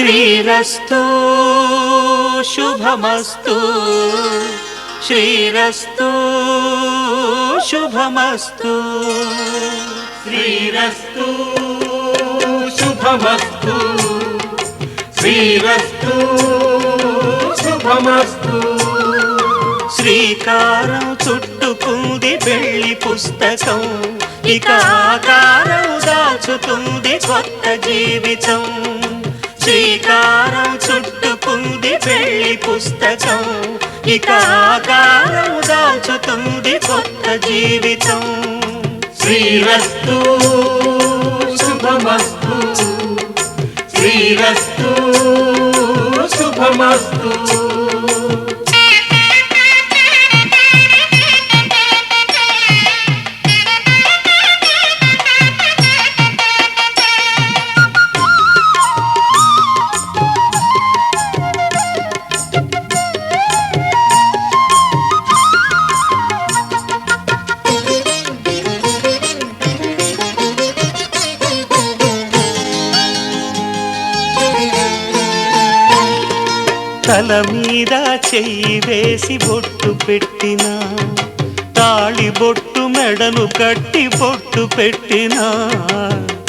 శ్రీరస్తు శుభమస్తు శ్రీరస్తు శుభమస్తు శ్రీరస్తు శుభమస్తు శ్రీరస్తు శుభమస్తు శ్రీకారం చుట్టుకుంది పెళ్లి పుస్తకం ఇక ఆకారం దాచుతుంది కొత్త జీవితం శ్రీకారం చుట్టుకుంది పెళ్లి పుస్తకం ఇక ఆకారం దాచుతుంది కొత్త జీవితం శ్రీరస్తు శుభమస్తు శ్రీరస్తు శుభమస్తు తల మీద చెయ్యి వేసి బొట్టు పెట్టినా తాళి బొట్టు మెడను కట్టి బొట్టు పెట్టినా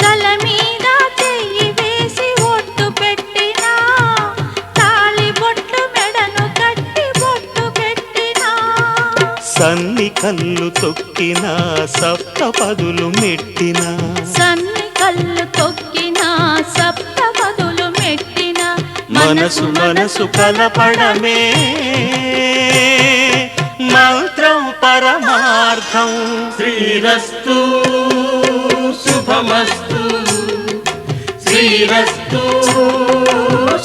తల మీద చెయ్యి వేసి బొట్టు పెట్టినా తాళి బొట్టు మెడను కట్టి బొట్టు పెట్టినా సన్ని కళ్ళు తొక్కినా సప్త పదులు మెట్టినా సన్ని కళ్ళు తొక్కినా సప్త పదులు మెట్టినా మనసు మనసు కలపడమే మంత్రం పరమార్థం శ్రీరస్తు శుభమస్తు శ్రీరస్తు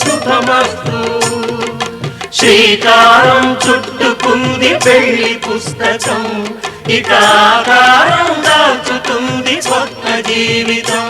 శుభమస్తు శ్రీకారం చుట్టుకుంది పెళ్లి పుస్తకం ఇక ఆకారం దాచుతుంది కొత్త జీవితం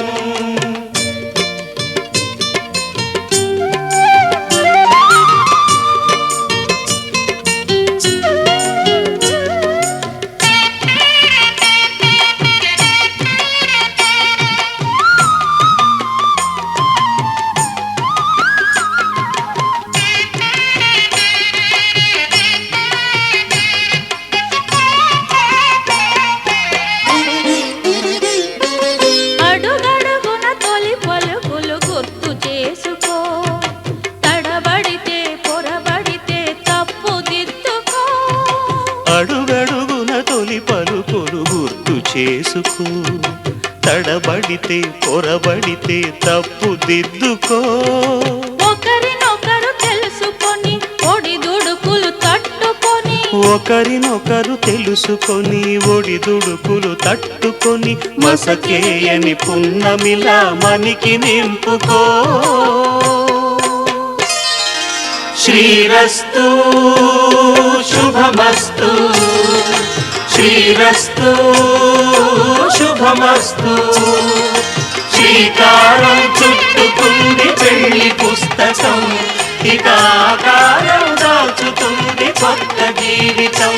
అడుగడుగున తొలి పలుకులు గుర్తు చేసుకో తడబడితే పొరబడితే తప్పు దిద్దుకో ఒకరినొకరు తెలుసుకొని ఒడిదుడుకులు తట్టుకొని ఒకరినొకరు తెలుసుకొని ఒడిదుడుకులు తట్టుకొని మసకేయని పున్నమిలా మనికి నింపుకో శ్రీరస్తు శుభమస్తు శ్రీరస్తు శుభమస్తు శ్రీకారం చుట్టుకుంది పెళ్లి పుస్తకం ఇక ఆకారం దాచుతుంది కొత్త జీవితం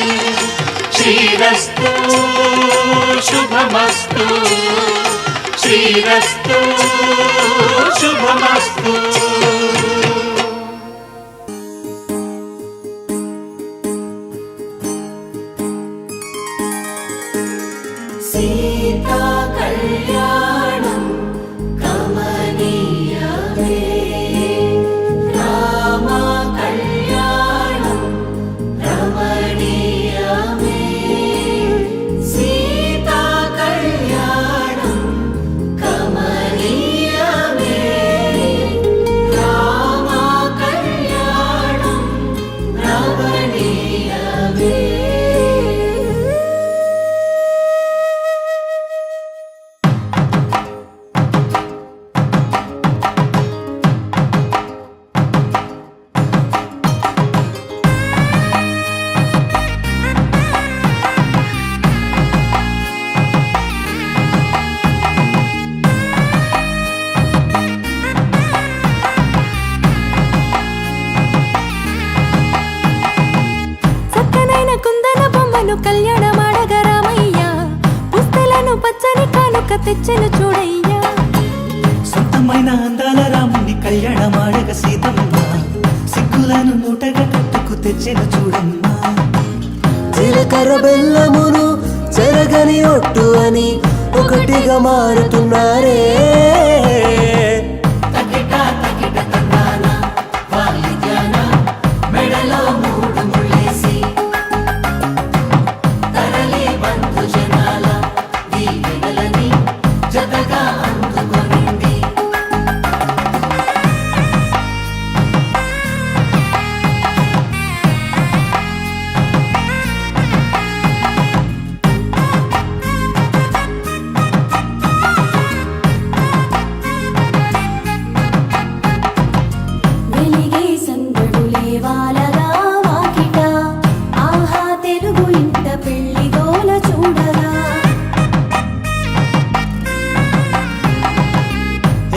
శ్రీరస్తు శుభమస్తు శ్రీరస్తు శుభమస్తు సీతా కళ్యాణం కమనీయమే రామ కళ్యాణం రమణీయమే సీతా కళ్యాణం కమనీయమే రామ కళ్యాణం రమణీయమే తెచ్చెను చూడయ్యా. అందమైన అందాల రాముని కళ్యాణమాడగ సీతమ్మ సిగ్గులను మూటగా కట్టుకు తెచ్చిన చూడమ్మా జీలకర్ర బెల్లమును చెరగని ఒట్టు అని ఒకటిగా మారుతున్నారే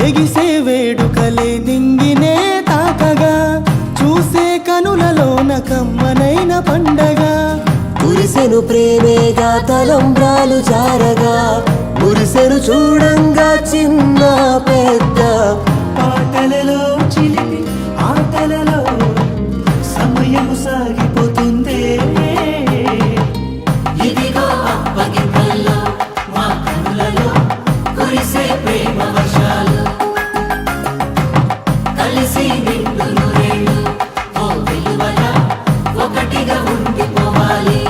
ఎగిసే వేడుకలే నింగినే తాకగా చూసే కనులలోన కమ్మనైన పండగ కురిసెను ప్రేమేగా తలంబ్రాలు జారగా మురిసెను చూడంగా చిన్న పెద్ద పాటలలో చిలిపి ఆటలలో సమయము సాగిపోతుందే ఇదిగో అప్పగింతల్లో మా కనులలో కురిసే ప్రేమ వర్షాలు కలిసి నిండు నూరేళ్ళు ఓ విలువల ఒకటిగా ఉండిపోవాలి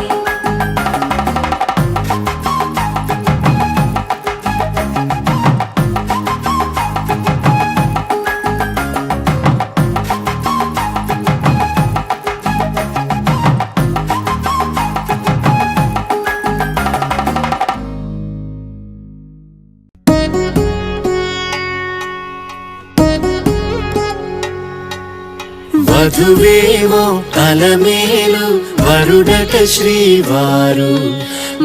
వధువేమో అలమేలు వరుడట శ్రీవారు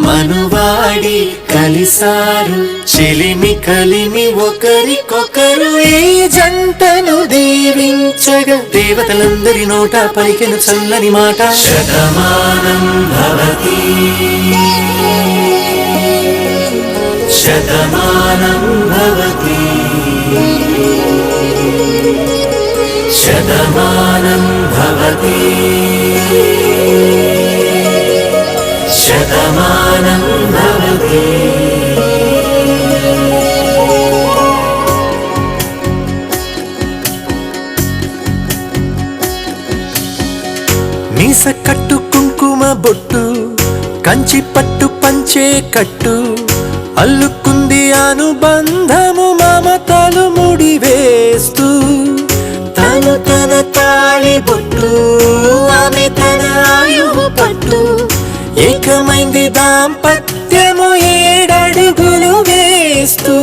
మనువాడి కలిసారు చెలిమి కలిమి ఒకరికొకరు ఈ జంటను దీవించగా దేవతలందరి నోట పలికెను చల్లని మాట శతమానం భవతి శతమానం భవతి శతమానం భవతి శతమానం భవతి మీస కట్టు కుంకుమ బొట్టు కంచి పట్టు పంచే కట్టు అల్లుకుంది అనుబంధము మమతలు ముడివేస్తూ తను తన తాళి బొట్టు ఆమె తన ఆయువు పట్టు ఏకమైంది దాంపత్యము 7 అడుగులు వేస్తూ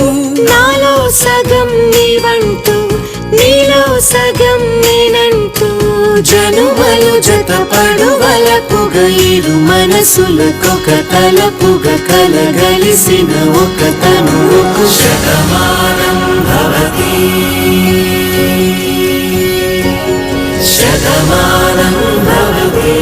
నాలో సగం నీవంటూ నీలో సగం నేనంటూ జనుమలు జతపడువలపుగ ఇరు మనసులకొక తలపుగ కలగలిసిన ఒక తనువుకు శతమానం భవతి శతమానం భవతి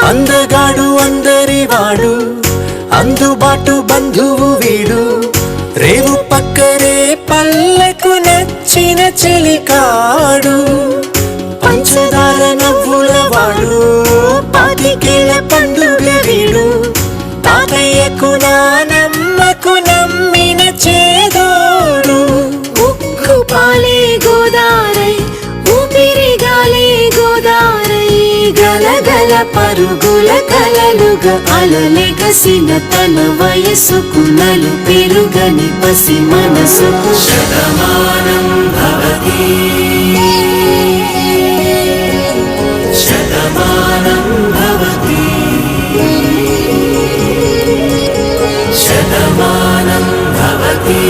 అందగాడు అందరివాడు అందుబాటు బంధువు వీడు రేవు పక్కరే పల్లెకు నచ్చిన చెలికాడు పంచదార నవ్వుల వాడు పాతికేల పండుగ వీడు తాతయ్యకు నానమ్మకు నమ్మిన చేదోడు ఉక్కు పాలే గోదారై ఊపిరిగాలే గోదారై గలగల పరుగుల కలలుగా అలలెగసిన తన వయసుకు నలు పెరుగని పసి మనసుకు శతమానం భవతి శతమానం భవతి శతమానం భవతి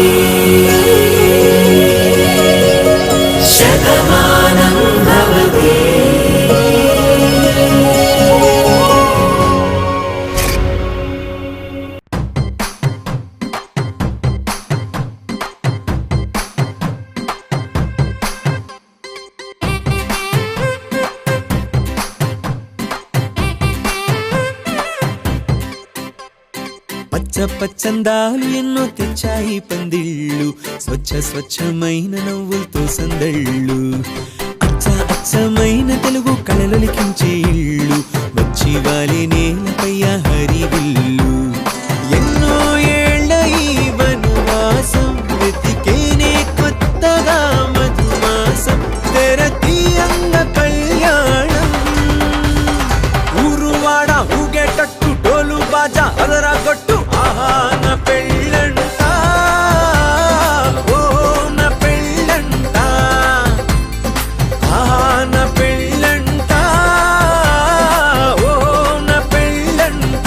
పచ్చ పచ్చందాలు ఎన్నో తెచ్చాయి పందిళ్ళు, స్వచ్ఛమైన నవ్వులతో సందళ్ళు. అచ్చమైన తెలుగు కళలొలికించే ఇళ్ళు, వచ్చి వాలి నేలపై హరివిల్లు. ఎన్నో ఏళ్ళ ఈ వనవాసం వెతికేనే కొత్తగా మధుమాసం, తెరతీయంగ కళ్యాణం. ఊరువాడ ఊగేటట్టు డోలు బాజా అదరగొట్టు, ఆహా నా పెళ్ళంట, ఓ నా పెళ్ళంట, ఆహా నా పెళ్ళంట, ఓ నా పెళ్ళంట.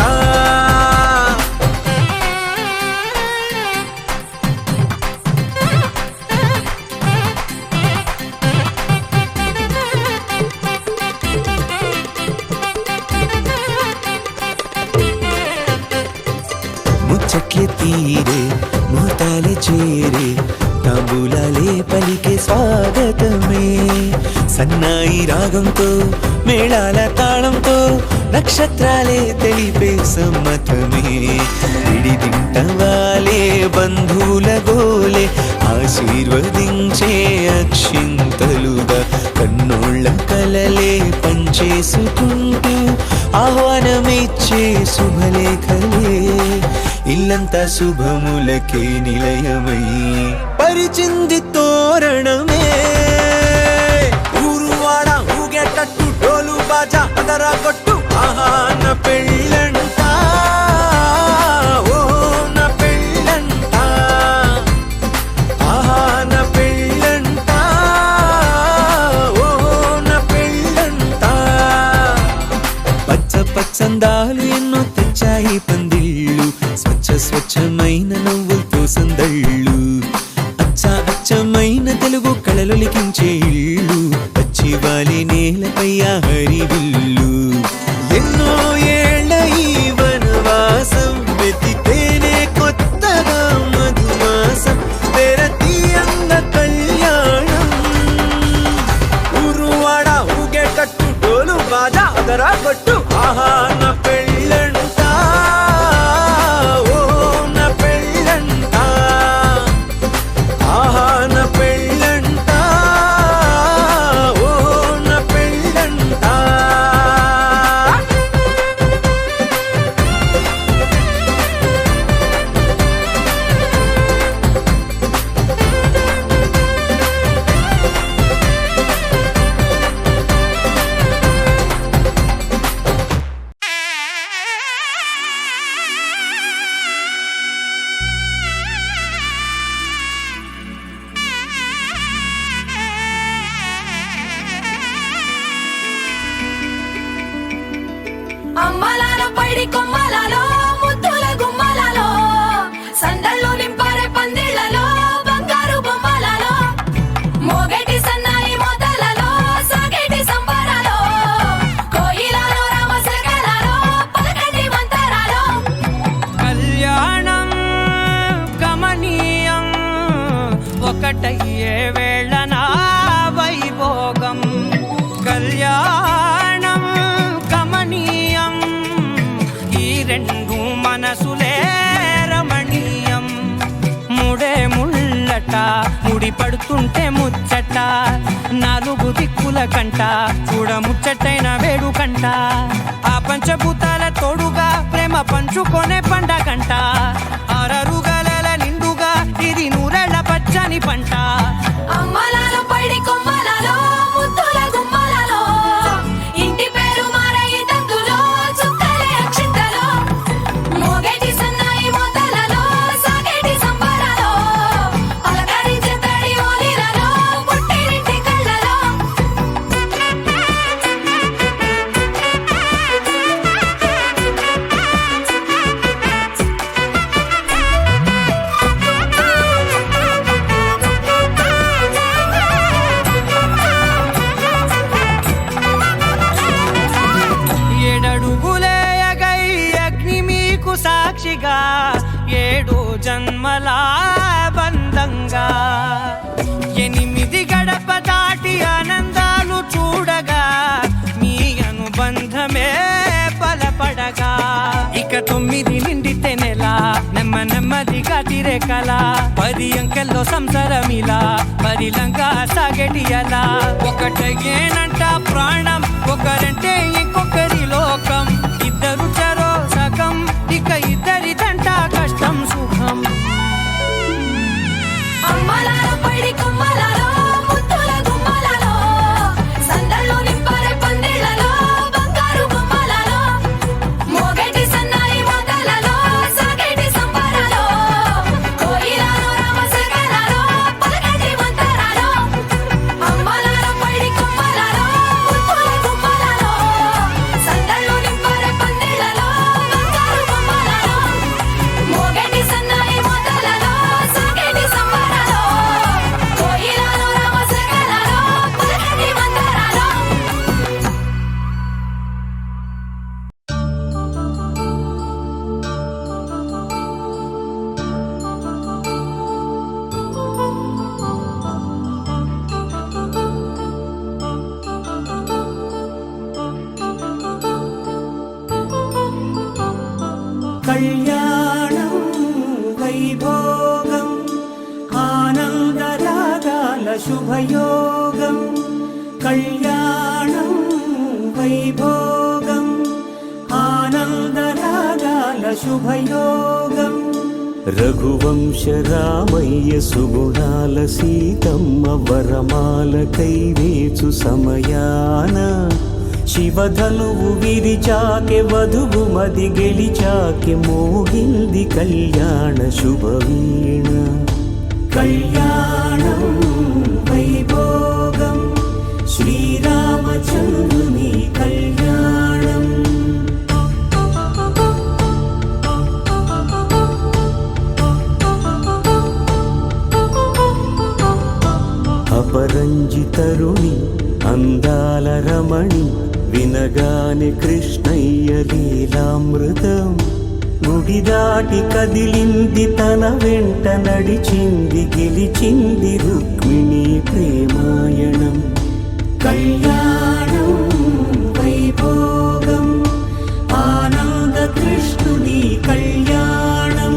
ముచ్చట్లే తీరే ముహూర్తాలే చేరే, తాంబూలాలే పలికే స్వాగతమే. సన్నాయి రాగంతో మేళాల తాళంతో, నక్షత్రాలే తెలిపే సమ్మతమే. విడిదింటవాలే బంధువుల గోలే, ఆశీర్వదించే అక్షింతలుగా. కన్నోళ్ళ కలలే పంచేసుకుంటూ, ఆహ్వానమిచ్చే శుభలేఖలే. ఇల్లంతా శుభములకే నిలయమై పరిచింది తోరణమే. ఊరువాడ ఊగేటట్టు డోలు బాజా అదరగొట్టు, ఆహా నా పెళ్ళంట, ఓ నా పెళ్ళంట, ఆహా నా పెళ్ళంట, ఓ నా పెళ్ళంట. పచ్చ పచ్చందాలు ఎన్నో తెచ్చాయి పందిళ్ళు, స్వచ్ఛమైన నవ్వులతో సందళ్ళు. అచ్చమైన తెలుగు కళలొలికించే ఇళ్ళు, వచ్చి వాలి నేలపై హరివిల్లు. ఎన్నో ఏళ్ళ ఈ వనవాసం వెతికేనే కొత్తగా మధుమాసం, తెరతీయంగ కళ్యాణం. ఊరువాడ ఊగేటట్టు డోలు బాజా అదరగొట్టు, ఆహా నా పెళ్ళంట, ఓ నా పెళ్ళంట, ఆహా నా పెళ్ళంట, ఓ నా పెళ్ళంట. అమ్మలాల పైడి కొమ్మలలో, ముద్దుల గుమ్మలలో, సందళ్ళు నింపారే పందిళ్లలో, బంగారు బొమ్మలలో, మోగేటి సన్నాయి మోతలలో, సాగేటి సంబరాలో, కోయిలలో రామశకలలో, పలకండి మంతరాలో. కళ్యాణం గమనీయం, ఒకటయ్యే వేళ నా వైభోగం. కళ్యాణం గమనీయం, ఈ రెండు మనసులే రమణీయం. ముడే ముళ్ళట ముడి పడుతుంటే ముచ్చట, నాలుగు దిక్కుల కంట చూడ ముచ్చటైన వేడుకంట. ఆ పంచభూతాల తోడుగా ప్రేమ పంచుకొనే పండగంట. అరరుగలల నిండుగా ఇది నూరెళ్ళ పచ్చని పంట. అమ్మలాల పైడి కొమ్మలలో, ముద్దుల గుమ్మలలో, ఇంటి పేరు మారయి తందులో, చుక్కలే అక్షింతలో, మోగేటి సన్నాయి మోతలలో, సాగేటి సంబరాలో, పలకరించే తడి ఓలిలలో, పుట్టినింటి కళ్ళలో. సాక్షిగా 7 జన్మల బంధంగా 8 గడప దాటి ఆనందాలు చూడగా మీ అనుబంధమే బలపడగా ఇక 9 నిండితే నెల గతిరే కల 10 అంకెల్లో సంసారమిలా 10 లంగా సాగేటియలా ఒకటేనంట ప్రాణం ఒకరంటే ఇంకొకరి లోకం ఇద్దరు చరో సగం ఇక ఇద్దరిదంట కష్టం సుఖం అమ్మలాలో పడి కొమ్మలాలో ముద్దుల గుమ్మలాలో సందళ్ళు నింపరే పందిళ్ళలో బంగారు గుమ్మలాలో మోగేటి సన్నాయి మోతలలో సాగేటి సంబరాలో కోయిలాలో రామసగలాలో పలకేటి మంతరాలో అమ్మలాలో పడి కొమ్మలాలో ముద్దుల గుమ్మలాలో సందళ్ళు నింపరే పందిళ్ళలో బంగారు గుమ్మలాలో మోగేటి సన్నాయి మోతలలో సాగేటి సంబరాలో కోయిలాలో రామసగలాలో పలకేటి మంతరాలో కళ్యాణం వైభోగం ఆనందరాగాల శుభయోగం కళ్యాణం వైభోగం ఆనందరాగాల శుభయోగం రఘువంశ రామయ్య సుగుణాల సీతమ్మ వరమాల కైవేచు సమయాన శివధనువు విరిచాకె వధువు మది గెలిచాకె మోగింది కళ్యాణ శుభవీణ కళ్యాణం వైభోగం శ్రీరామచంద్రుని కళ్యాణం అపరంజి తరుణి అందాల రమణి వినగానే కృష్ణయ్య లీలామృతం గుడి దాటి కదిలింది తన వెంట నడిచింది గెలిచింది రుక్మిణి ప్రేమాయణం కళ్యాణం వైభోగం ఆనంద కృష్ణుని కళ్యాణం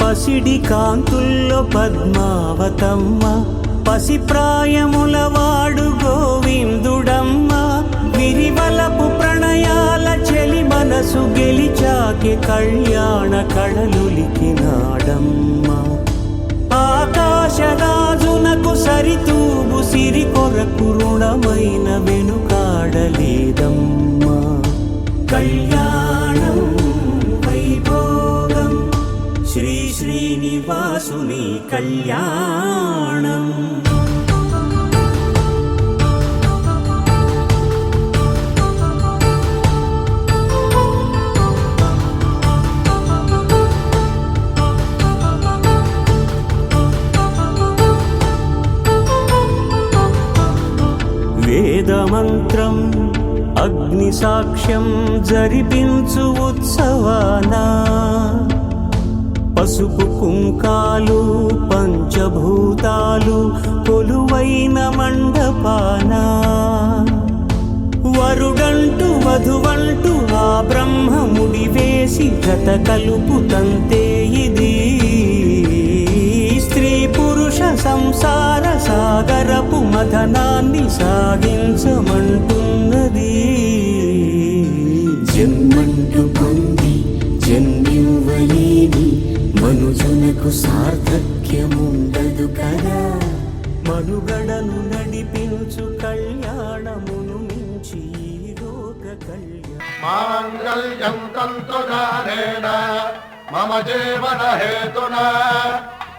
పసిడి కాంతుల్లో పద్మావతమ్మ పసిప్రాయముల వాడు గోవిందుడమ్మ విరివలపు ప్రణయాల చెలి మనసు గెలిచాకే కళ్యాణ కళలులికినాడమ్మ ఆకాశరాజునకు సరితూబు సిరి కొరకు రుణమైన వెనుకాడలేదమ్మా కళ్యాణం వైభోగం శ్రీ శ్రీనివాసుని కళ్యాణం వేదమంత్రం అగ్ని సాక్ష్యం జరిపించు ఉత్సవానా పసుపు కుంకాలు పంచభూతాలు కొలువైన మండపాన వరుడంటూ వధువంటూ ఆ బ్రహ్మముడి వేసి జత కలుపుతంతే ఇది స్త్రీ పురుష సంసార సాగరపు మథనాన్ని సాగించమంటున్నది జన్మంటూ పొంది జన్మివ్వలేని మనుజునకు సార్థక్యముండదు కదా మనుగడను నడిపించు కళ్యాణమును మించి లోక కళ్యాణ మాంగళ్యం తంతుజానేన మమ జీవన హేతునా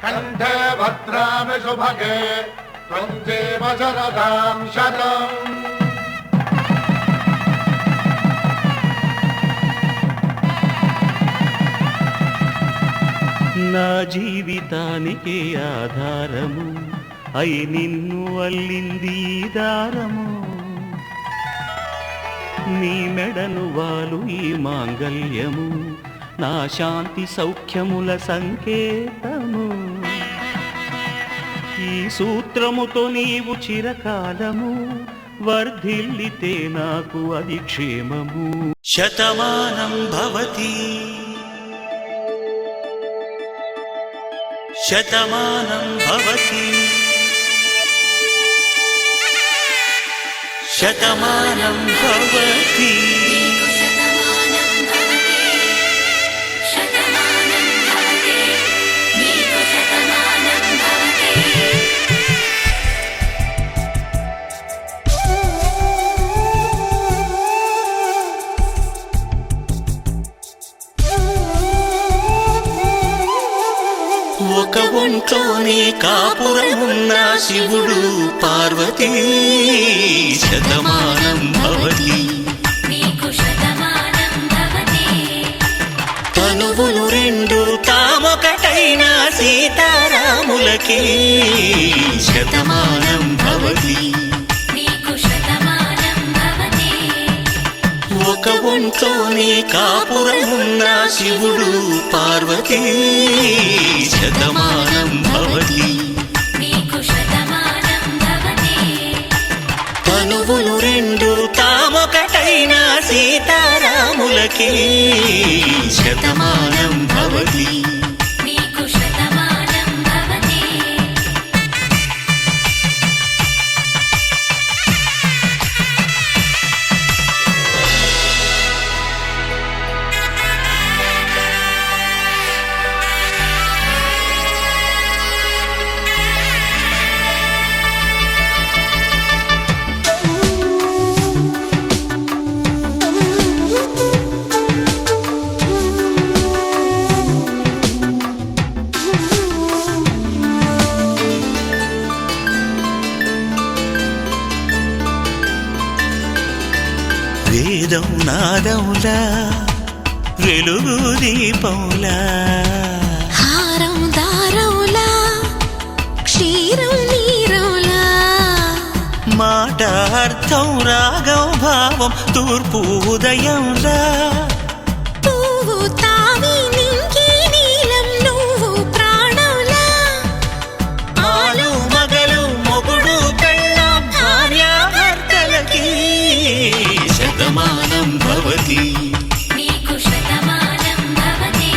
కంఠే భద్రామి శుభగే త్వం జీవ శరదాం శతం నా జీవితానికి ఆధారము అయి నిన్ను అల్లింది ఈ దారము నీ మెడను వాలు ఈ మాంగల్యము నా శాంతి సౌఖ్యముల సంకేతము ఈ సూత్రముతో నీవు చిరకాలము వర్ధిల్లితే నాకు అది క్షేమము. శతమానం భవతి శతమానం భవతి శతమానం భవతి. నీకు శతమానం భవతి శతమానం భవతి నీకు శతమానం భవతి. ఒక ఒంట్లోనే కాపురమున్న శివుడు పార్వతీ శతమానం భవతి. నీకు శతమానం భవతి తనువులు రెండు తామొకటైన సీతారాములకి శతమానం భవతి. నీకు శతమానం భవతి ఒక ఒంట్లోనే కాపురమున్న శివుడు పార్వతీ శతమానం భవతి. నీకు శతమానం భవతి తనువులు రెండు తామొకటైన సీతారాములకి శతమానం భవతి. నీకు శతమానం భవతి. వేదం నాదములా వెలుగు దీపములా హారం దారౌలా క్షీరం నీరౌలా మాట అర్థం రాగం భావం తూర్పు ఉదయంలా పువ్వు తావి నింగి నీలం నువ్వు ప్రాణంలా ఆలు మగలు మొగుడు పెళ్ళాం భార్యాభర్తలకి శతమానం భవతి. నీకు శతమానం భవతి.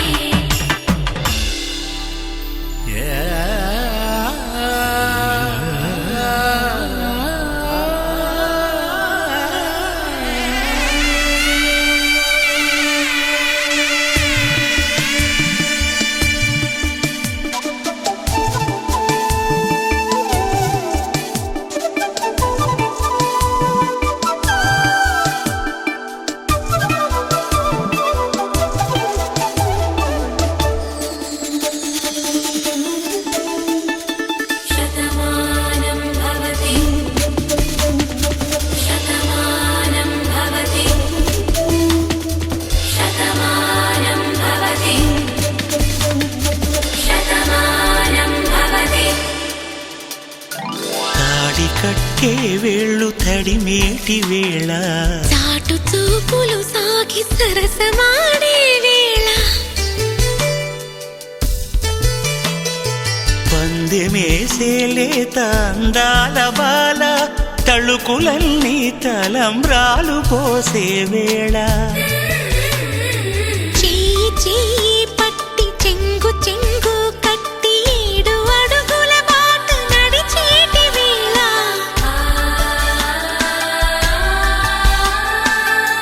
శతమానం భవతి శతమానం భవతి శతమానం భవతి శతమానం భవతి. తాడి కట్టే వేళ్ళు తడిమేటి వేళ చాటు చూపులు సాగి సరసమాడే వేళ పందెమేసేలేత అందాల బాల తళుకులన్నీ తలంబ్రాలు పోసే వేళ చెయ్యి చెయ్యి పట్టి చెంగు చెంగు కట్టి 7 అడుగుల బాట నడిచేటి వేళ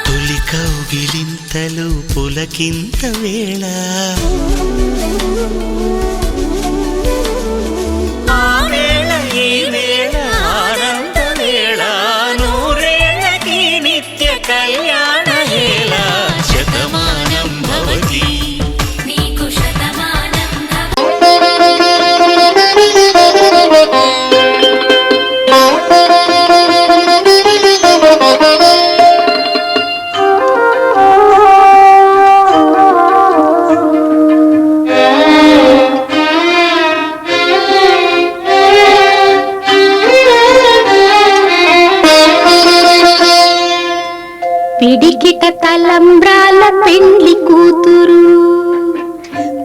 తొలి కౌగిలింతలు పులకింత వేళ ఆ వేళ ఈ వేళ ఆనంద వేళ నూరేళ్ళకి నిత్య కళ్యాణ వేళ శతమానం భవతి. నీకు శతమానం పిడికిట తలంబ్రాల పెండ్లి కూతురు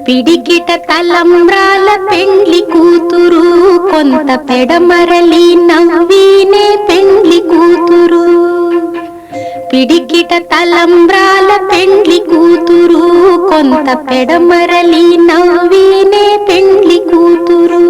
పిడికిట తలంబ్రాల పెండ్లి కూతురు కొంత పెడమరలి నవ్వీనే పెండ్లి కూతురు పిడికిట తలంబ్రాల పెండ్లి కూతురు కొంత పెడమరలి నవ్వీనే పెండ్లి కూతురు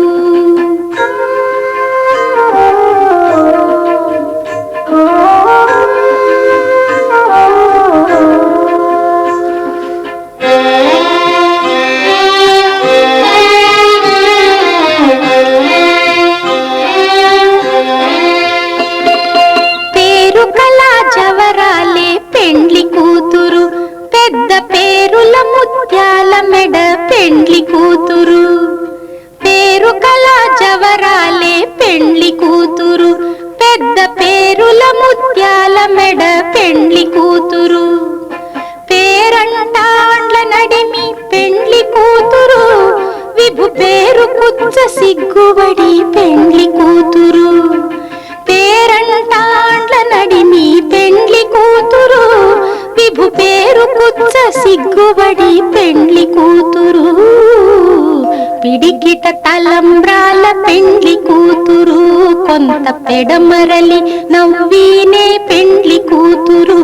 పెండ్లి కూతురు పేరు కళ జవరాలే పెండ్లి కూతురు పెద్ద పేరుల ముత్యాల మెడ పెండ్లి కూతురు పేరంటాండ్ల నడిమి పెండ్లి కూతురు విభు పేరు కుచ్చ సిగ్గుబడి పెండ్లి కూతురు పేరంటాండ్ల నడిమి పెండ్లి కూతురు విభు పేరు కుచ్చ సిగ్గుబడి పెండ్లి కూతురు పిడికిట తలంబ్రాల పెండ్లి కూతురు కొంత పెడమరలి నవ్వీనే పెండ్లి కూతురు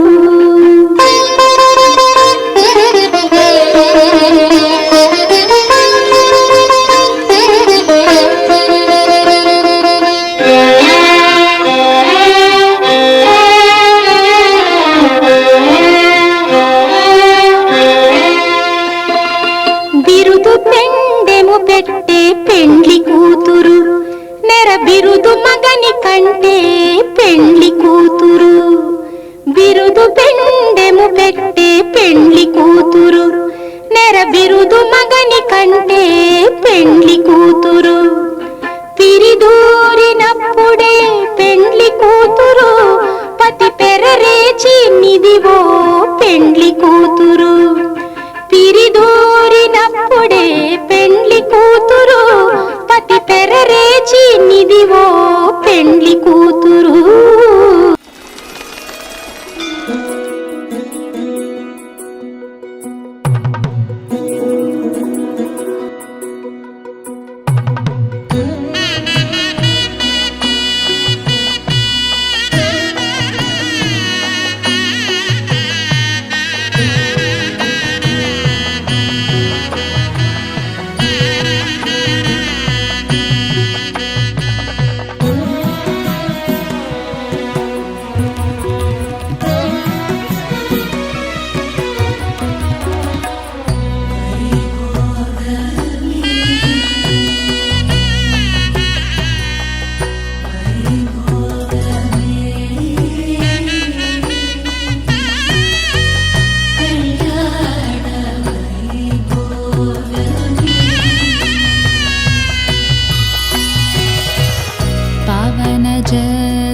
పెట్టే పెండ్లి కూతురు నెర బిరుదు మగని కంటే పెండ్లి కూతురు బిరుదు పెండెము పెట్టే పెండ్లి కూతురు నెర బిరుదు మగని కంటే పెండ్లి కూతురు పిరిదూరినప్పుడే పెండ్లి కూతురు పతి పెరరేచి నిదివో పెండ్లి కూతురు పిరిదూరినప్పుడే పెండ్లి కూతురు పతి పెరరేచి నిదివో పెండ్లి కూతురు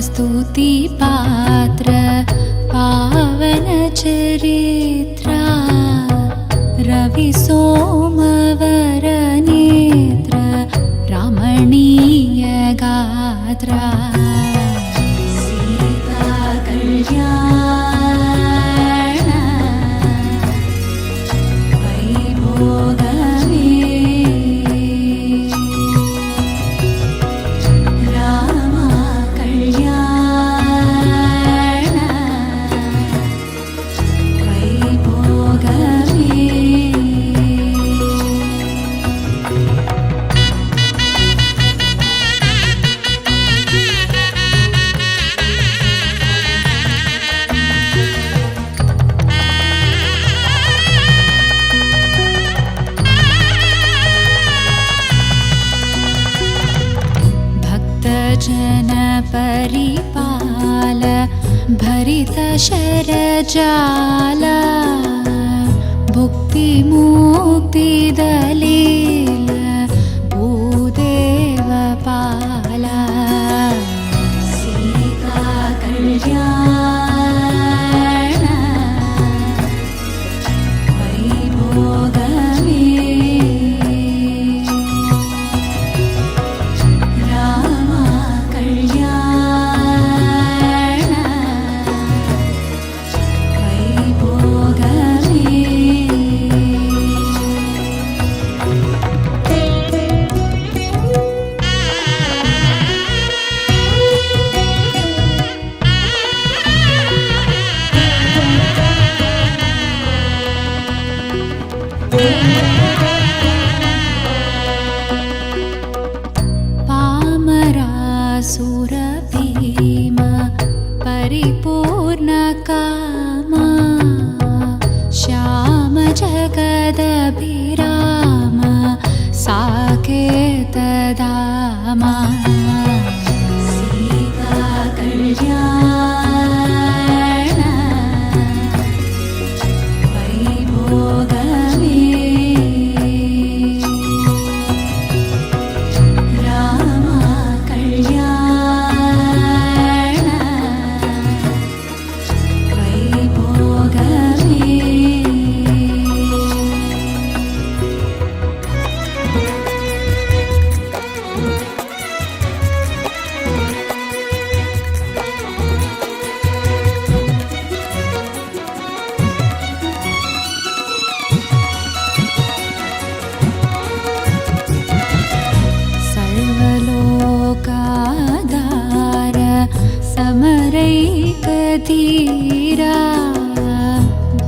स्तुति पात्र पावन चरित्रा रवि सोमवर नेत्र रमणीय गात्रा सीता कल्याण वैभोगमे जन परिपाल भरित शरजाल भुक्ति मुक्ति दलील भूदेव पाल सीता कल्याण वैभोगमे श्याम जगदभिराम साकेत दामा सीता कल्याण वैभोगमे राम कल्याण वैभोगमे सर्वलोकाधार समरैकधीरा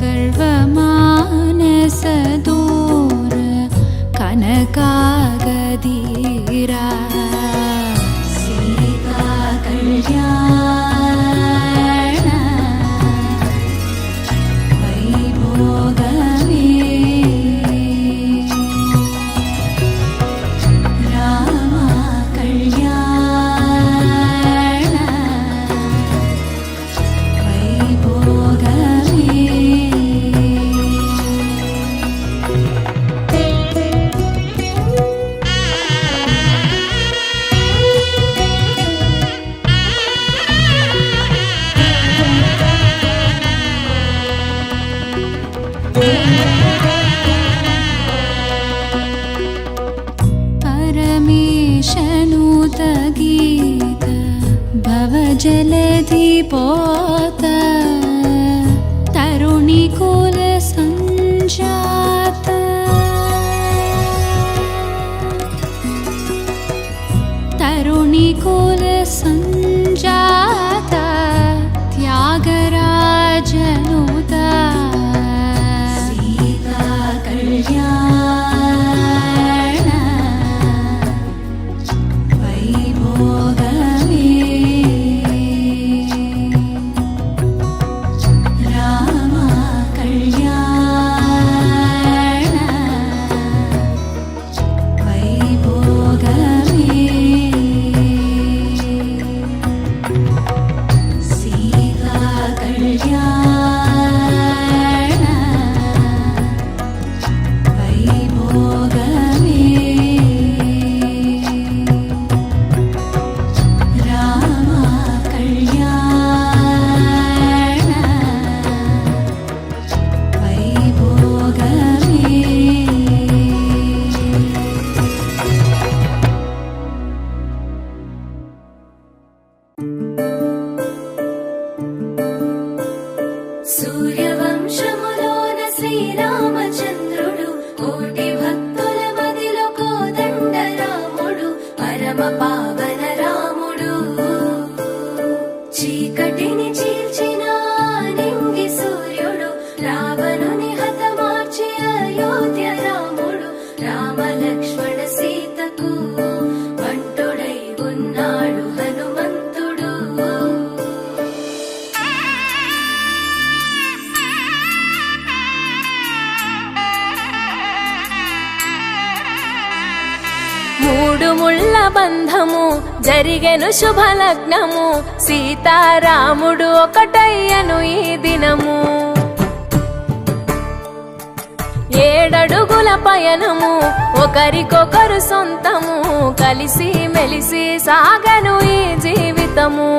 गर्वमानसदूर कनकागधीरा सीता कल्याण वैभोगमे राम कल्याण वैभोगमे परमेशनुत गीत भवजलधि पोत तरुणिकुल सञ्जात तरुणिकुल सञ्जात त्यागराजनुत सीता कल्याण वैभोगमे राम कल्याण वैभोगमे सीता कल्याण वैभोगमे राम कल्याण वैभोगमे సూర్యవంశములోన శ్రీరామచంద్రుడు కోటి భక్తుల మదిలో కోదండ రాముడు పరమ పావన రాముడు చీకటిని చీల్చిన నింగి సూర్యుడు రావణుని హతమార్చి అయోధ్య రాముడు రామ లక్ష్మణ సీతకు బంటుడై ఉన్నాడు హనుమంతుడు మూడు ముళ్ళ బంధము జరిగెను శుభలగ్నము సీతారాముడు ఒకటయ్యను ఈ దినము ఏడడుగుల పయనము ఒకరికొకరు సొంతము కలిసి మెలిసి సాగను ఈ జీవితము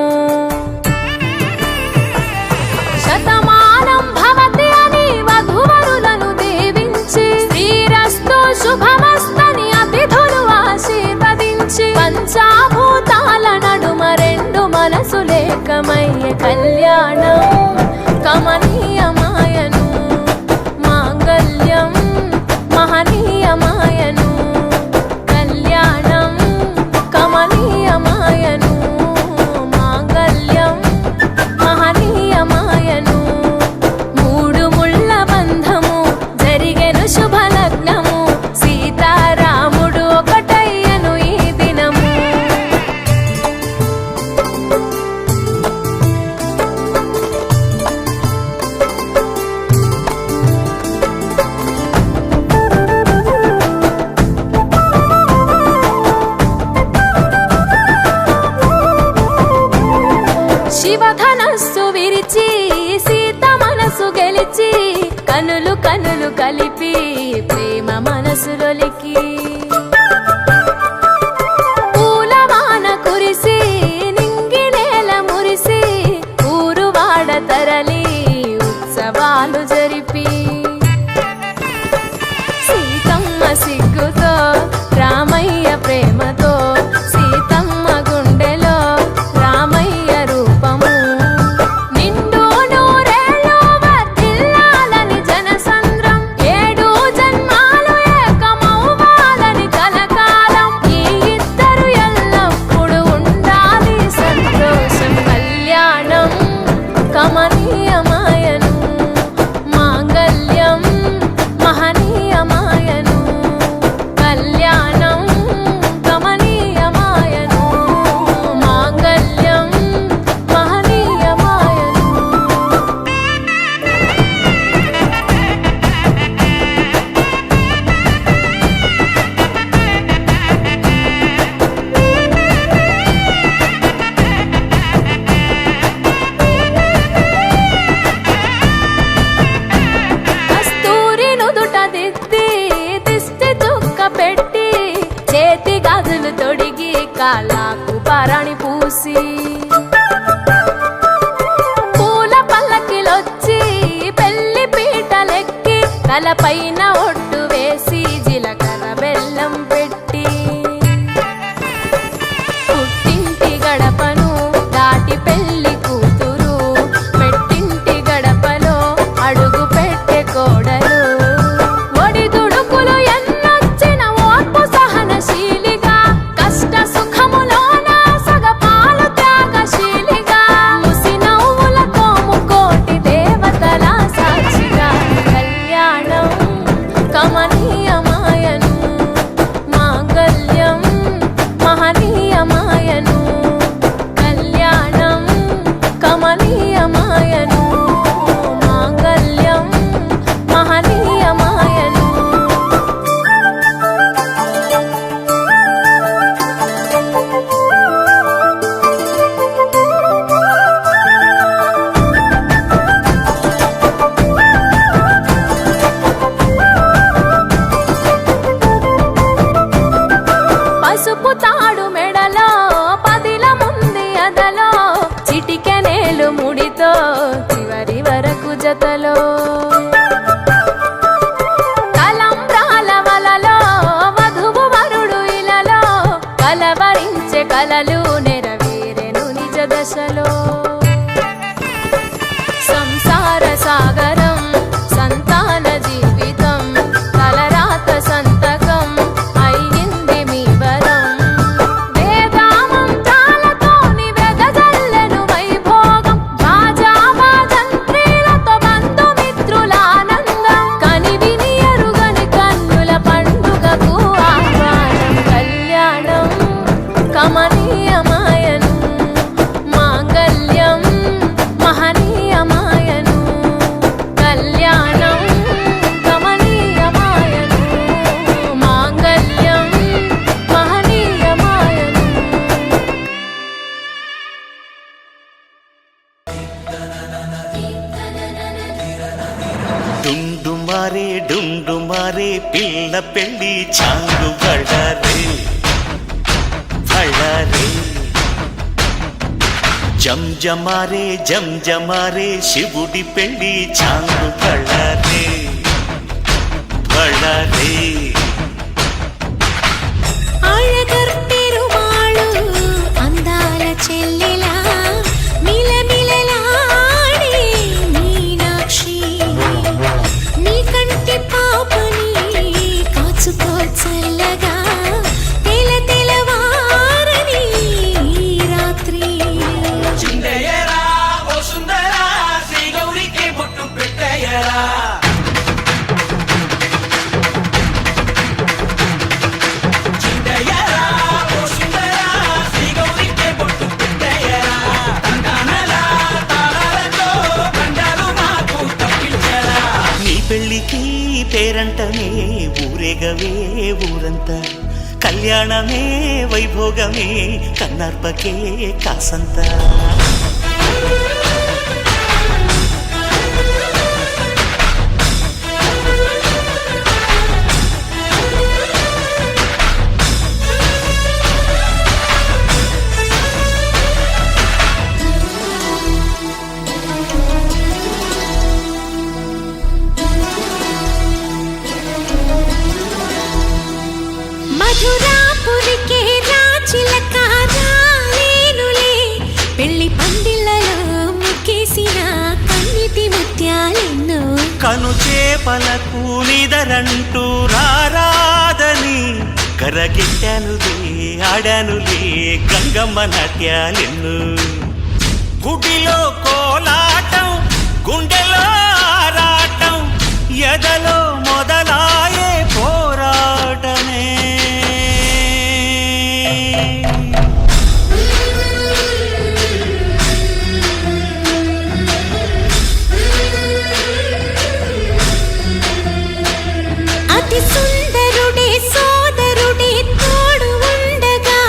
శతమానం భవతి అని వధువరులను దీవించి శ్రీరస్తు శుభమస్తని అతిథులు ఆశీర్వదించి పంచాభూతాల నడుమ రెండు మనసులేకమయ్యే కళ్యాణం కమనీయమాయను మాంగళ్యం మహనీయమాయను కళ్యాణం కమనీయమాయను మాంగళ్యం మహనీయమాయను మూడు ముళ్ళ బంధము జరిగెను శుభలగ్నము సీతారాముడు ఒకటయ్యను ఈ దినము కనులు కనులు కలిపి ప్రేమ మనసులొలికి పూలవాన కురిసి నింగి నేల మురిసి ఊరు వాడ తరలి ఉత్సవాలు జరిపి సీతమ్మ సిగ్గుతో రామయ్య ప్రేమతో సీతమ్మ గుండెలో రామయ్య రూపము నిండు నూరేళ్ళు వర్ధిల్లాలని జనసంద్రం 7 జన్మాలు ఏకమవ్వాలని కలకాలం ఈ ఇద్దరు ఎల్లప్పుడూ ఉండాలి సంతోషం కళ్యాణం కమనీయమాయను మాంగళ్యం మహనీయమాయను కళ్యాణం కమనీయమాయను మాంగళ్యం మహనీయమాయను కస్తూరి నుదుట దిద్ది దిష్టి చుక్క పెట్టి చేతి గాజులు తొడిగి కాళ్ళకు పారాణి పూసి పూల పల్లకిలొచ్చి పెళ్లి పీటలెక్కి తలపైన ఒట్టు వేసి జీలకర్ర బెల్లం పెట్టి పుట్టింటి గడపను దాటి పెళ్లి కూతురు పెట్టింటి గడపలో అడుగు పెట్టే కోడలు ఒడిదుడుకులు ఎన్నొచ్చిన ఓర్పు సహనశీలిగా కష్ట సుఖములోన సగపాలు త్యాగశీలిగా ముసి నవ్వులతో ముకోటి దేవతల సాక్షిగా కళ్యాణం కమనీయమాయను మాంగళ్యం మహనీయమాయను కళ్యాణం కమనీయమాయను మాంగళ్యం మహనీయమాయను పసుపు తాడు మెడలో పదిల ముంది అదలో చిటికెనేలు ముడితో చివరి వరకు జతలో తలంబ్రాల వలలో వధువు వరుడు ఇలలో కలవరించే కలలు నెరవేరెను నిజ దశలో సంసార సాగరం సంతాన జీవితం తలరాత సంతకం అయ్యింది మీ వరం వేదామంత్రాలతోని వెదజల్లెను వైభోగం భాజావాజంత్రీలతో బంధుమిత్రుల ఆనందం కనివిని ఎరుగని కన్నుల పండుగకు ఆహ్వానం కళ్యాణం కమనీయమాయను మాంగళ్యం మహనీయమాయను కళ్యాణం కమనీయమాయను మాంగళ్యం మహనీయమాయను డుండుమారే పిల్ల పెళ్ళి చాంగు బళ్ళారే బళ్ళారే జంజమారే శివుడి పెళ్ళి చాంగు బళ్ళారే బళ్ళారే అழகர் பெருமாளு అందాల చెల్లెలా మిలమిలలాడే మీనాక్షి నీ కంటి పాపని కాచుకో చల్లగా తెల తెలవారని ఈ రాత్రి చిందయ్యరా ఓ సుందరా శ్రీ గౌరికి బొట్టు పెట్టయ్యరా చిందయ్యరా ఓ సుందరా శ్రీ గౌరికి బొట్టు పెట్టయ్యరా తందానలా తాళాలతో బండారు మాకు తప్పించరా నీ పెళ్ళికి పేరంటమే ఊరేగవే ఊరంతా కళ్యాణమే వైభోగమే కన్నార్పకే కాసంతా నాట్యాలెన్నో కను చేపలకు నిదరంటూ రారాదని కరగిట్టానులే ఆడానులే గంగమ్మ నాట్యాలెన్ను గుడిలో కోలాటం గుండెలో ఆరాటం ఎదలో మొదలాయే పోరాటమే అతి సుందరుడే సోదరుడే తోడు ఉండగా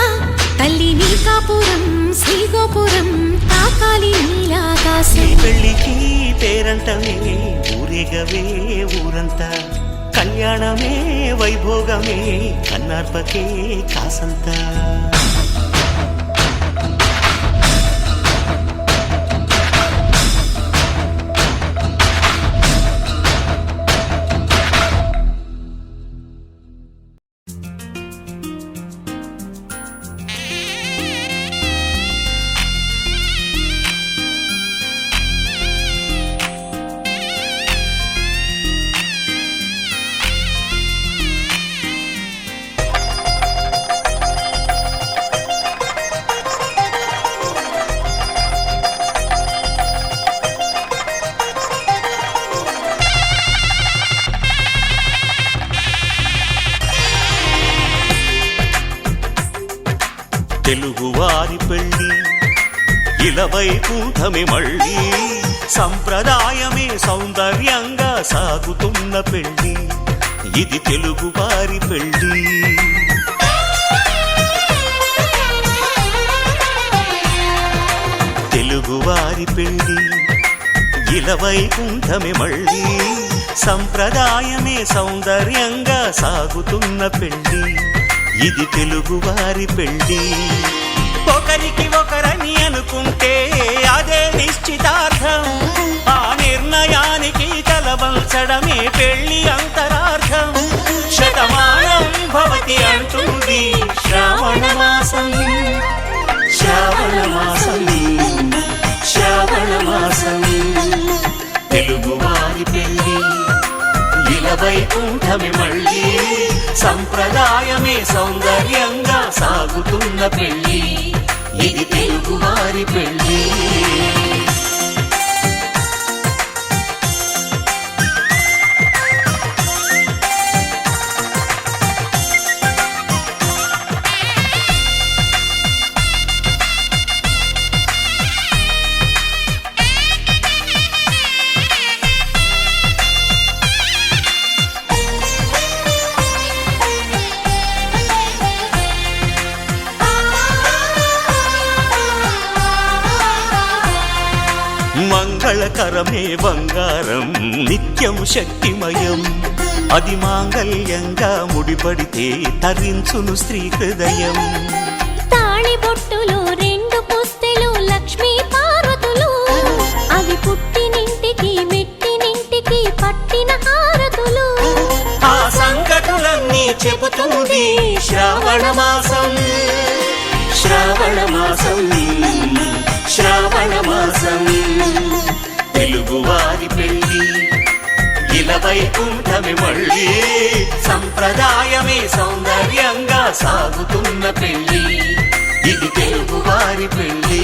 తల్లి నీ కాపురం శ్రీగోపురం తాకాలి నీలాకాశం పెళ్ళికి పేరంటమే ఊరేగవే ఊరంతా కళ్యాణమే వైభోగమే కన్నార్పకే కాసంతా తెలుగువారి పెళ్ళి ఇలవైకుంఠమే మళ్ళీ సంప్రదాయమే సౌందర్యంగా సాగుతున్న పెళ్ళి ఇది తెలుగువారి పెళ్ళి తెలుగువారి పెళ్ళి ఇలవైకుంఠమే మళ్ళీ సంప్రదాయమే సౌందర్యంగా సాగుతున్న పెళ్ళి ఇది తెలుగువారి పెళ్ళి ఒకరికి ఒకరని అనుకుంటే అదే నిశ్చితార్థం ఆ నిర్ణయానికి తలవంచడమే పెళ్ళి అంతరార్థం శతమానం భవతి అంటుంది శ్రావణ మాసం శ్రావణ మాసం శ్రావణ మాసం తెలుగువారి పెళ్ళి ఇలవైకుంఠమే మళ్ళీ సంప్రదాయమే సౌందర్యంగా సాగుతున్న పెళ్ళి ఇది తెలుగువారి పెళ్ళి మంగళకరమే బంగారం నిత్యం శక్తిమయం అది మాంగళ్యంగా ముడిపడితే తరించును స్త్రీ హృదయం తాళిబొట్టులో రెండు పుస్తెలు లక్ష్మీ పార్వతులు అవి పుట్టినింటికి మెట్టినింటికి పట్టిన హారతులు ఆ సంగతులన్నీ చెబుతుంది శ్రావణ మాసం శ్రావణ మాసం శ్రావణ మాసం తెలుగువారి పెళ్ళి ఇలవైకుంఠమే మళ్ళీ సంప్రదాయమే సౌందర్యంగా సాగుతున్న పెళ్ళి ఇది తెలుగువారి పెళ్ళి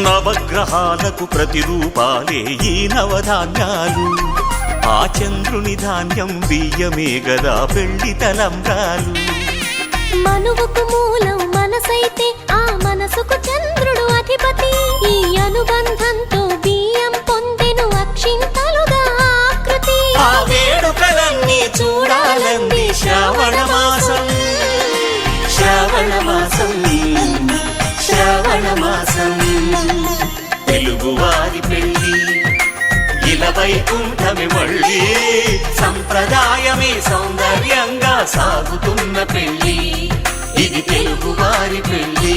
నవగ్రహాలకు ప్రతిరూపాలే ఈ నవధాన్యాలు ఆ చంద్రుని ధాన్యం బియ్యమే గదా పెళ్లి తలంబ్రాలు మనువుకు మూలం మనసైతే ఆ మనసుకు చంద్రుడు అధిపతి ఈ అనుబంధంతో బియ్యం పొందెను అక్షింతలుగా ఆకృతి ఆ వేడుకలన్నీ చూడాలంది శ్రావణ మాసం శ్రావణ మాసం శ్రావణ మాసం తెలుగువారి పెళ్ళి ఇలవైకుంఠమే మళ్ళీ సంప్రదాయమే సౌందర్యంగా సాగుతున్న పెళ్ళి ఇది తెలుగువారి పెళ్ళి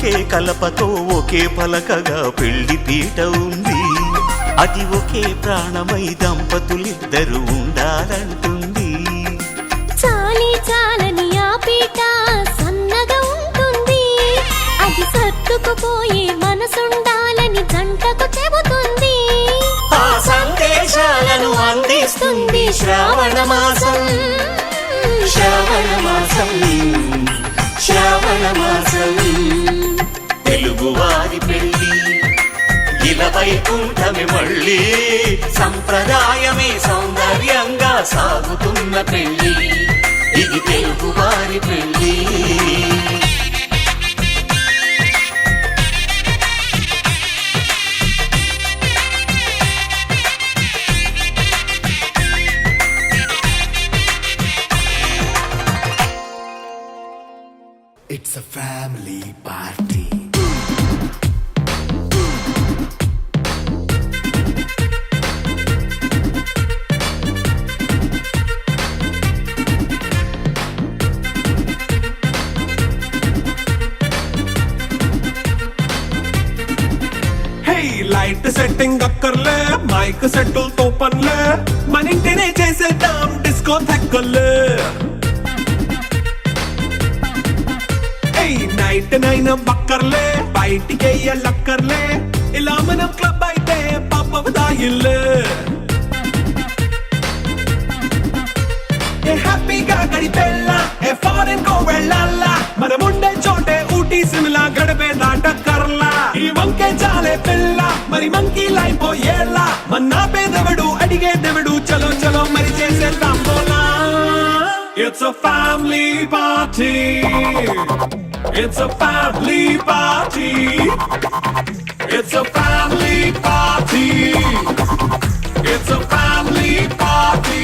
ఒకే కలపతో ఒకే పలకగా పెళ్లి పీట ఉంది. అది ఒకే ప్రాణమై దంపతులిద్దరూ ఉండాలంటుంది. చాలి చాలని ఆ పీట సన్నగా ఉంటుంది. అది సర్దుకుపోయే మనసుండాలని జంటకు చెబుతుంది. ఆ సందేశాలను అందిస్తుంది శ్రావణ మాసం. శ్రావణ మాసం, శ్రావణ మాసం. తెలుగువారి పెళ్లి ఇలా వైకుంఠమే మళ్ళీ. సంప్రదాయమే సౌందర్యంగా సాగుతున్న పెళ్లి. ఇది తెలుగువారి పెళ్లి. It's a family party. Light setting అక్కర్లే, మైక్ సెట్టులతో పనులే, మన ఇంటినే చేసేద్దాం డిస్కో థెక్కలే. నైట్ నైన్ బక్కర్లే, బయటికి ఎల్లక్కర్లే, ఇలా మనం క్లబ్ అయితే పాపదాయిల్లే. హ్యాపీగా గడిపెళ్ళ ఏ ఫారెన్ కో వెళ్ళాల, మనం ఉండే చోటే ఊటీ సిమ్లా గడిపే దాటక్కర్లా. ఈ వంకే చాలే పిల్ల మరి మంకీ లైపోయేళ్ళ, మన్నా పేదవడు అడిగేదెవడు, చలో చలో మరి చేసేద్దాం బోలా. It's a family party. It's a family party. It's a family party. It's a family party.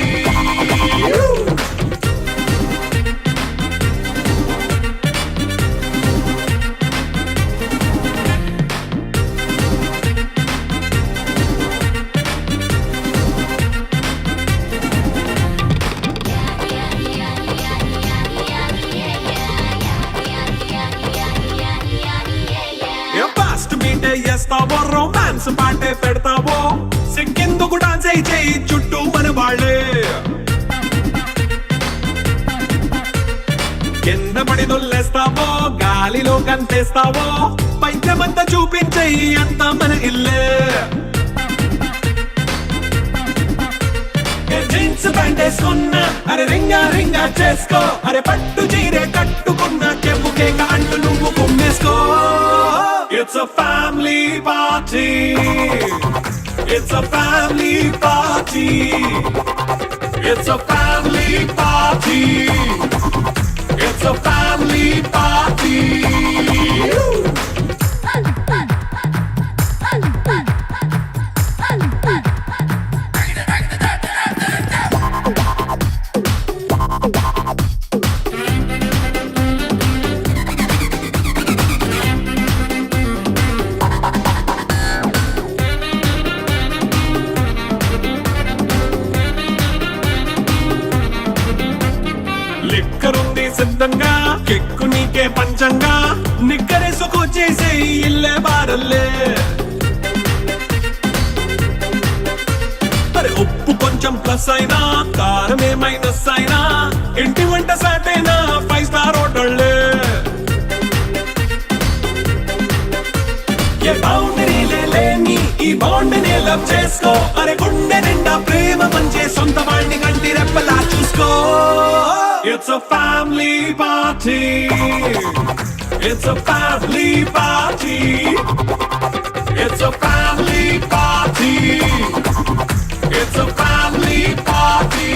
చేస్తావో రొమాన్స్ పాటే పెడతావో, సిక్కిందుకు డాన్స్ అయి చేయి చుట్టూ మన వాళ్ళే. కింద పడి దొల్లేస్తావో, గాలిలో కంటేస్తావో, పైద్యమంతా చూపించేయి అంతా మన ఇల్లే. జీన్స్ ప్యాంట్ వేసుకున్నా అరే రింగా రింగా చేసుకో, అరే పట్టు చీరే కట్టుకున్నా చెప్పుకే కాంటు నువ్వు కుమ్మేసుకో. It's a family party. It's a family party. It's a family party. It's a family party. సిద్ధంగా కెక్కు నీకే పంచంగా, నిక్కరేసుకు చేసే ఇల్లే బారల్లే. అరే ఉప్పు కొంచెం ప్లస్ అయినా, కారమే మైనస్ అయినా, ఇంటి వంట సాటైనా 5 స్టార్ హోటళ్ళే. ఏ బౌండరీలే లేని ఈ బాండ్ని లవ్ చేసుకో, అరే గుండె నిండా ప్రేమ పంచే సొంత వాడిని కంటి రెప్పలా చూసుకో. It's a family party. It's a family party. It's a family party. It's a family party.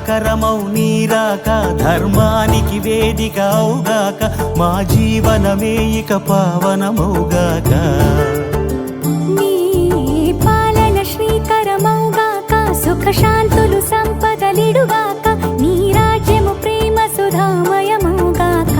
మంగళకరమౌ నీరాక ధర్మానికి వేదిక అవుగాక మా జీవనమే ఇక పావనమౌగాక నీ పాలన శ్రీకరమౌగాక సుఖ శాంతులు సంపదలిడుగాక నీ రాజ్యము ప్రేమ సుధామయమౌగాక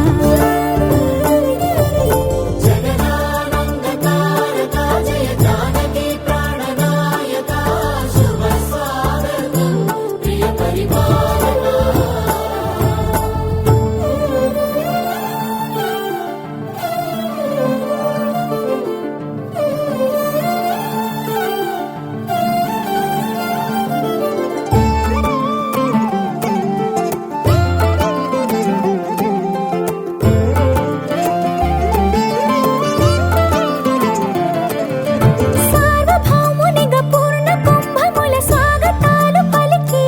సార్వభౌమునిగా పూర్ణ కుంభముల స్వాగతాలు పలికి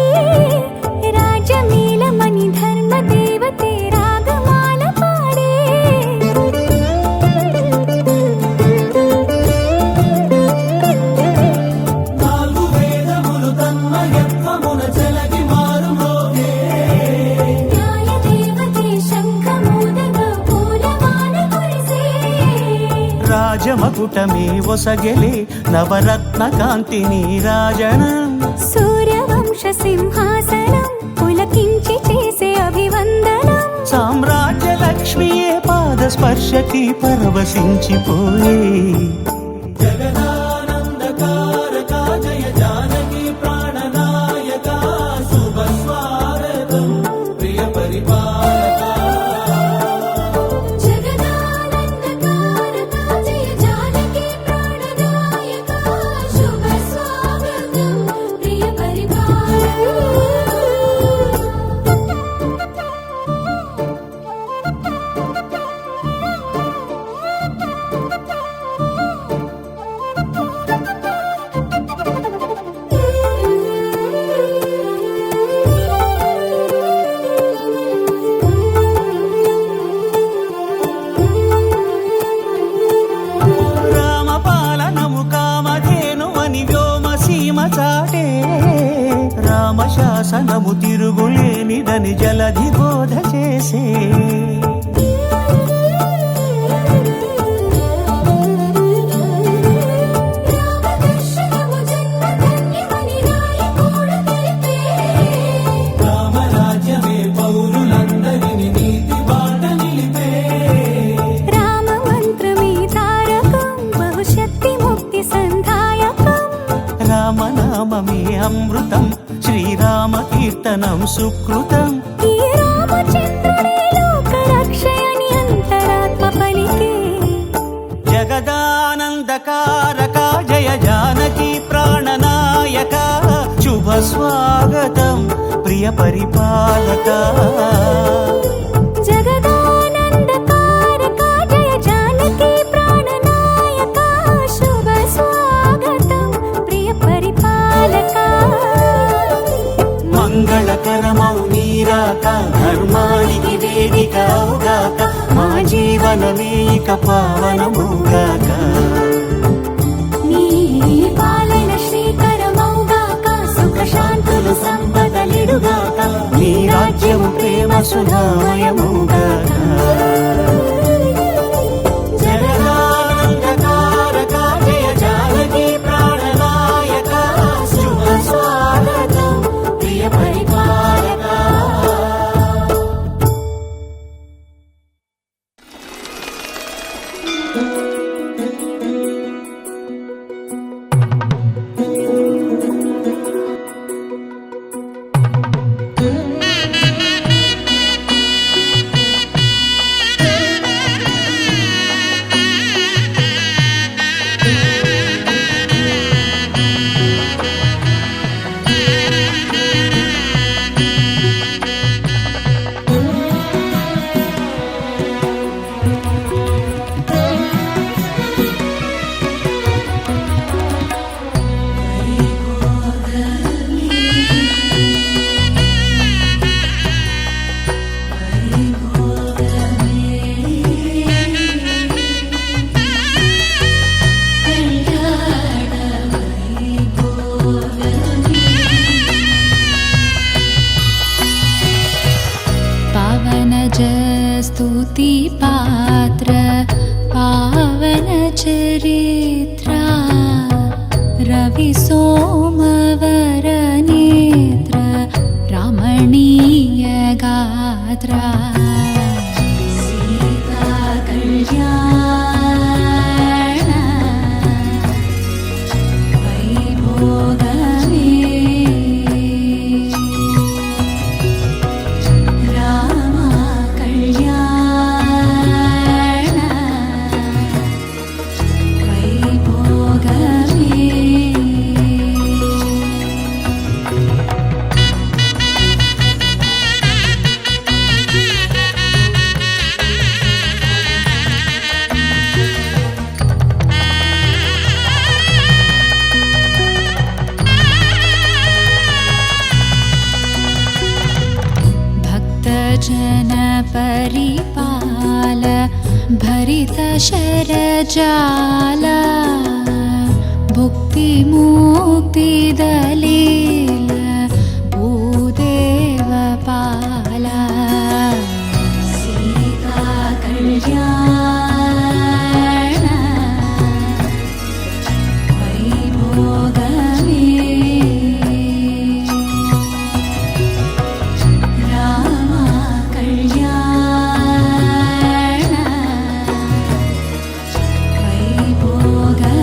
రాజమేళమణి ధర్మ దేవతే రాగమాల పాడే నాలుగు వేదములు తన్మయత్వమున చెలగి మారుమోగే న్యాయ దేవతే శంఖమూదగా పూలవాన కురిసే రాజమకుటమే ఒసగెలే నవరత్న కాంతిని రాజనం సూర్యవంశ సింహాసనం పులకించి చేసే అభివందనం సామ్రాజ్య లక్ష్మియే పాద స్పర్శకి పరవశించిపోయే జగదానందకారక జయ జానకి ప్రాణనాయక శుభ స్వాగతం ప్రియ పరిపాలక జగదానందకారక జయ జానకి ప్రాణనాయక శుభ స్వాగతం ప్రియ పరిపాలక రామపాలనము కామధేనువని వ్యోమసీమ చాటే రామశాసనము తిరుగులేనిదని జలధి బోధ చేసే రామదర్శనము జన్మధన్యమని రాయకూడ తెలిపే రామరాజ్యమే పౌరులందరిని నీతి బాట నిలిపే రామ మంత్రమే తారకం బహుశక్తి ముక్తి సంధాయకం రామనామమే అమృతం శ్రీరామ కీర్తనం సుకృతం ఈ రామచంద్రుడే లోక రక్షయని అంతరాత్మ పలికే జగదానందకారక జయ జానకి ప్రాణనాయక శుభ స్వాగతం ప్రియ పరిపాలక జగదానందకారక జయ జానకి ప్రాణనాయక శుభ స్వాగతం ప్రియ పరిపాలక మంగళకరమౌ నీరాక ధర్మానికి వేదిక అవుగాక మా జీవనమే ఇక పావనముగాక నీ పాలన శ్రీకరమౌగాక సుఖ శాంతులు సంపదలిడుగాక నీ రాజ్యము ప్రేమ సుధామయముగాక జగదానందకారక జయ జానకి ప్రాణనాయక శుభ స్వాగతం ప్రియ పరిపాలక चरित्र रवि सोमवर नेत्र रमणीय गात्र सीता कल्याण वैभोगमे राम कल्याण वैभोगमे भक्तजन परिपाल भरित शरजाल भुक्ति मुक्ति दलील भूदेव पाल सीता कल्याण वैभोगमे राम कल्याण वैभोगमे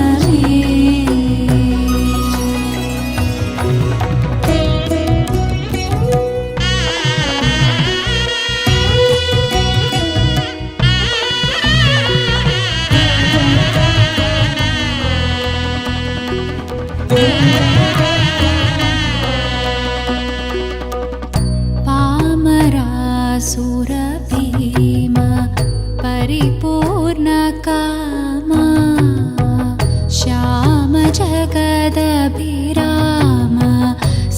पामरासुरभीम परिपूर्णकाम श्याम जगदभिराम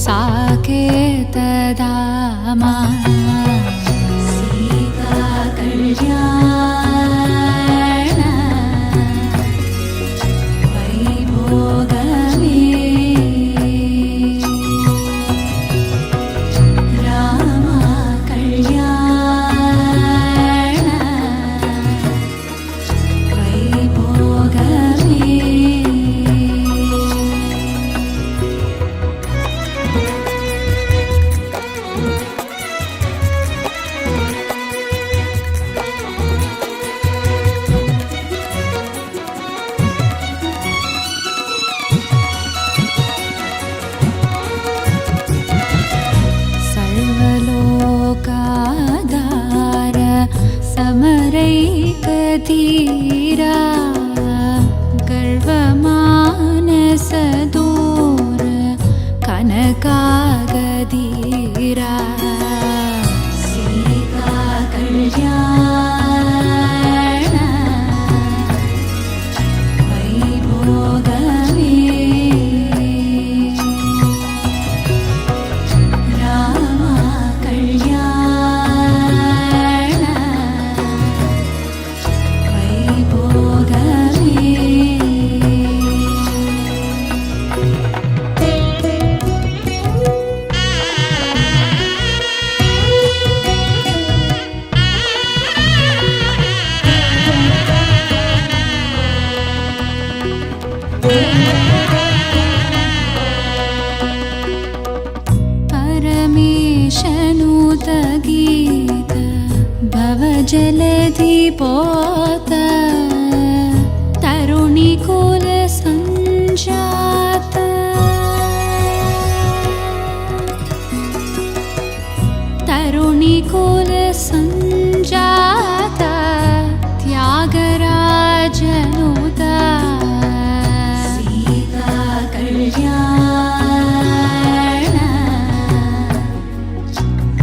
साकेतदाम सीता कल्याण वैभोगमे राम कल्याण वैभोगमे सर्वलोकाधार समरैकधीरा गर्वमानस दूर कनकागधीरा सीता कल्याण वैभोगमे राम कल्याण वैभोगमे परमेशनुत गीत भवजलधि पोत तरुणिकुल सञ्जात तरुणिकुल सञ्जात त्यागराजनुत सीता कल्याण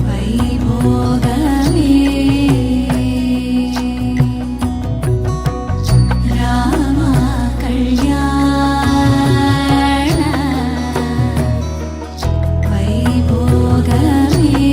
वैभोगमे राम कल्याण वैभोगमे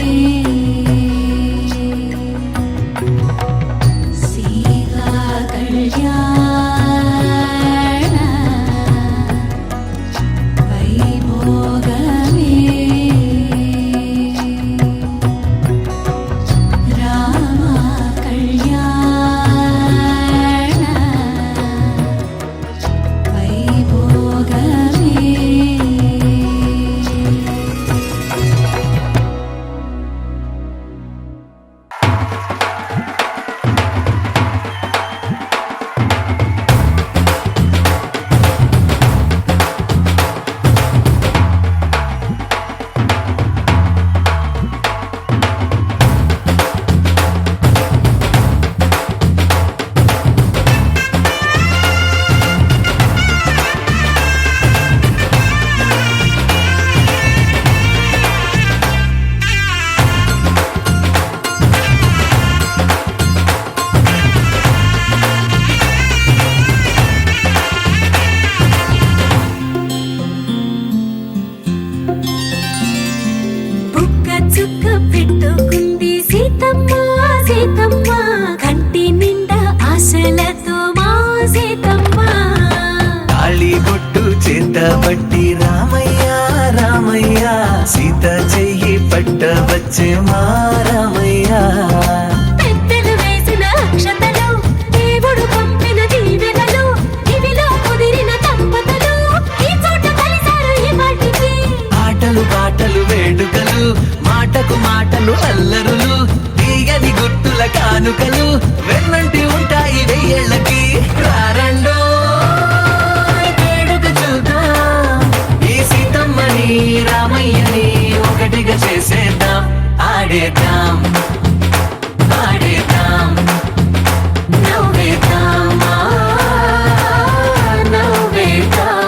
పట్టబట్టి రామయ్య రామయ్య సీత చెయ్యి పట్టవచ్చే మా రామయ్య పెద్దలు వేసిన అక్షతలు దేవుడు పంపిన దీవెనలు ఇవిలో కుదిరిన దంపతులు ఈ చోట కలిసారు ఈ వాటికి ఆటలు పాటలు వేడుకలు మాటకు మాటలు అల్లరులు తీయని గుట్టుల కానుకలు వెన్నంటి ఉంటాయి వెయ్యేళ్ళకి రారండో వేడుక చూద్దాం ఈ సీతమ్మని రామయ్యని ఒకటిగా చేసేద్దాం ఆడేద్దాం ఆడేద్దాం నవ్వేద్దాం నవ్వేద్దాం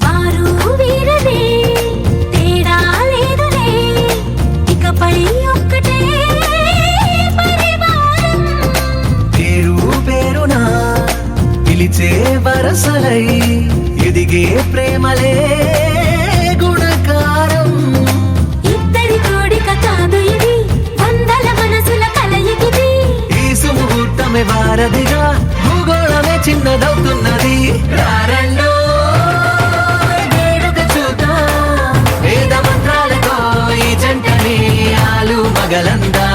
వారు వీరనే తేడా లేదులే ఇకపై ఒక్కటే పరివారం పేరు పేరునా పిలిచే వరసలై ఎదిగే ప్రేమలే గుణకారం ఇద్దరి కోడిక కాదు ఇది వందల మనసుల కలయికిది ఈ సుముహూర్తమే వారధిగా భూగోళమే చిన్నదవుతున్నది రారండో వేడుక చూద్దాం వేద మంత్రాలతో ఈ జంటని ఆలు మగలందా